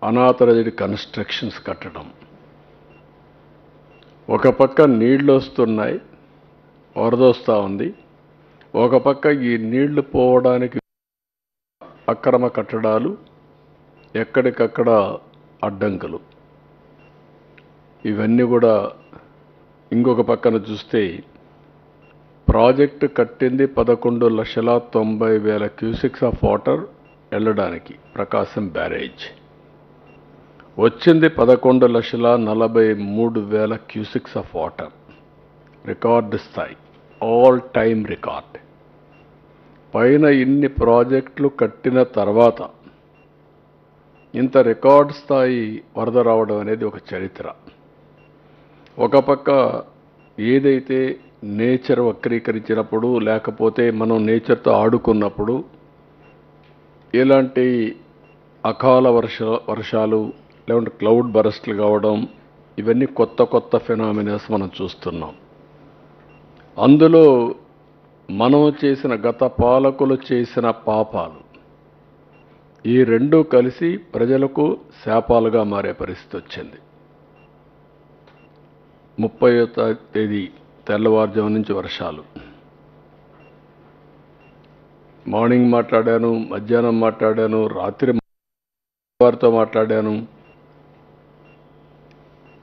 Unauthorised constructions కట్టడం. ఒక పక్క నీళ్లు వస్తున్నాయి, వరదొస్తూ ఉంది. ఒక పక్క ఈ నీళ్లు పోవడానికి అక్రమ కట్టడాలు, ఎక్కడికక్కడ అడ్డంకులు. ఇవన్నీ కూడా ఇంకొక పక్కన చూస్తే ప్రాజెక్టు కట్టింది 11,90,000 క్యూసెక్స్ ఆఫ్ వాటర్ వెళ్ళడానికి ప్రకాశం బ్యారేజ్. వచ్చింది 11,43,000 క్యూసెక్స్ ఆఫ్ వాటర్. రికార్డు స్థాయి, ఆల్ టైమ్ రికార్డ్. పైన ఇన్ని ప్రాజెక్టులు కట్టిన తర్వాత ఇంత రికార్డ్ స్థాయి వరద రావడం అనేది ఒక చరిత్ర. ఒక పక్క ఏదైతే నేచర్ వక్రీకరించినప్పుడు, లేకపోతే మనం నేచర్తో ఆడుకున్నప్పుడు ఇలాంటి అకాల వర్షాలు లేకుంటే క్లౌడ్ బరస్ట్లు కావడం, ఇవన్నీ కొత్త కొత్త ఫెనామినాస్ మనం చూస్తున్నాం. అందులో మనం చేసిన, గత పాలకులు చేసిన పాపాలు, ఈ రెండూ కలిసి ప్రజలకు శాపాలుగా మారే పరిస్థితి వచ్చింది. 30వ తేదీ తెల్లవారుజాము నుంచి వర్షాలు. మార్నింగ్ మాట్లాడాను, మధ్యాహ్నం మాట్లాడాను, రాత్రి వారితో మాట్లాడాను.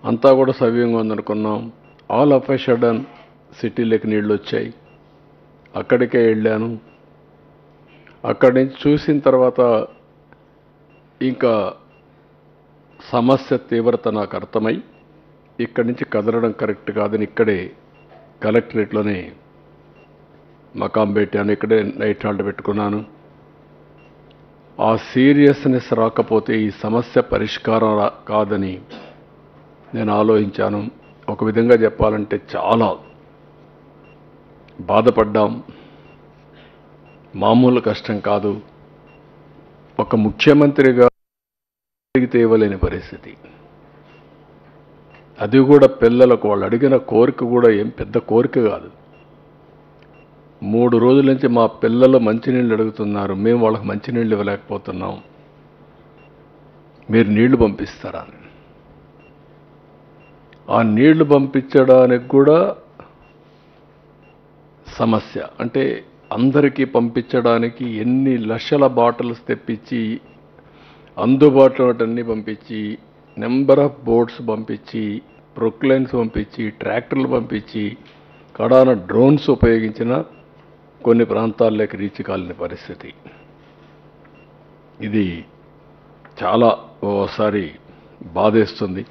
అంతా కూడా సవ్యంగా ఉందనుకున్నాం. ఆల్ ఆఫ్ ఎ సడన్ సిటీలోకి నీళ్ళు వచ్చాయి. అక్కడికే వెళ్ళాను. అక్కడి నుంచి చూసిన తర్వాత ఇంకా సమస్య తీవ్రత నాకు అర్థమై ఇక్కడి నుంచి కదలడం కరెక్ట్ కాదని ఇక్కడే కలెక్టరేట్లోనే మకాం పెట్టాను. ఇక్కడే నైట్ హాల్ట్ పెట్టుకున్నాను. ఆ సీరియస్నెస్ రాకపోతే ఈ సమస్య పరిష్కారం కాదని నేను ఆలోచించాను. ఒక విధంగా చెప్పాలంటే చాలా బాధపడ్డాం. మామూలు కష్టం కాదు. ఒక ముఖ్యమంత్రిగా అడిగితే ఇవ్వలేని పరిస్థితి. అది కూడా పిల్లలకు వాళ్ళు అడిగిన కోరిక కూడా ఏం పెద్ద కోరిక కాదు. 3 రోజుల నుంచి మా పిల్లలు మంచినీళ్ళు అడుగుతున్నారు, మేము వాళ్ళకి మంచినీళ్ళు ఇవ్వలేకపోతున్నాం, మీరు నీళ్లు పంపిస్తారా? ఆ నీళ్లు పంపించడానికి కూడా సమస్య. అంటే అందరికీ పంపించడానికి ఎన్ని లక్షల బాటిల్స్ తెప్పించి, అందుబాటులో అన్నీ పంపించి, నెంబర్ ఆఫ్ బోట్స్ పంపించి, ప్రొక్లైన్స్ పంపించి, ట్రాక్టర్లు పంపించి, కడాన డ్రోన్స్ ఉపయోగించిన కొన్ని ప్రాంతాల్లోకి రీచ్ కాలేని పరిస్థితి. ఇది చాలా ఓసారి బాధేస్తుంది.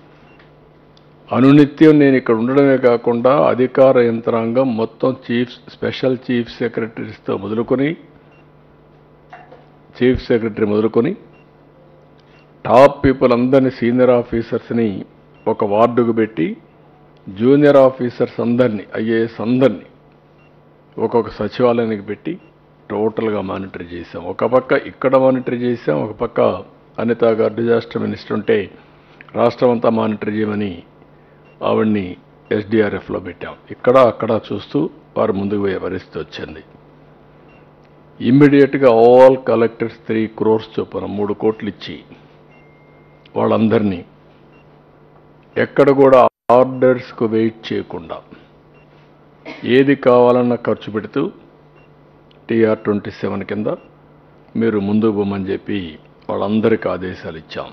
అనునిత్యం నేను ఇక్కడ ఉండడమే కాకుండా అధికార యంత్రాంగం మొత్తం స్పెషల్ చీఫ్ సెక్రటరీస్తో మొదలుకొని, చీఫ్ సెక్రటరీ మొదలుకొని టాప్ పీపుల్ అందరినీ, సీనియర్ ఆఫీసర్స్ని ఒక వార్డుకు పెట్టి, జూనియర్ ఆఫీసర్స్ అందరినీ, ఐఏఎస్ అందరినీ ఒక్కొక్క సచివాలయానికి పెట్టి టోటల్గా మానిటర్ చేశాం. ఒక పక్క ఇక్కడ మానిటర్ చేశాం, ఒక పక్క అనిత గారు డిజాస్టర్ మినిస్టర్ ఉంటే రాష్ట్రం అంతా మానిటర్ చేయమని ఆవిడ్ని ఎస్డిఆర్ఎఫ్లో పెట్టాం. ఇక్కడ అక్కడ చూస్తూ వారు ముందుకు పోయే పరిస్థితి వచ్చింది. ఇమ్మీడియట్గా ఆల్ కలెక్టర్స్ 3 crores చొప్పున 3 కోట్లు ఇచ్చి వాళ్ళందరినీ ఎక్కడ కూడా ఆర్డర్స్కు వెయిట్ చేయకుండా ఏది కావాలన్నా ఖర్చు పెడుతూ TR-27 కింద మీరు ముందుకు పోమని చెప్పి వాళ్ళందరికీ ఆదేశాలు ఇచ్చాం.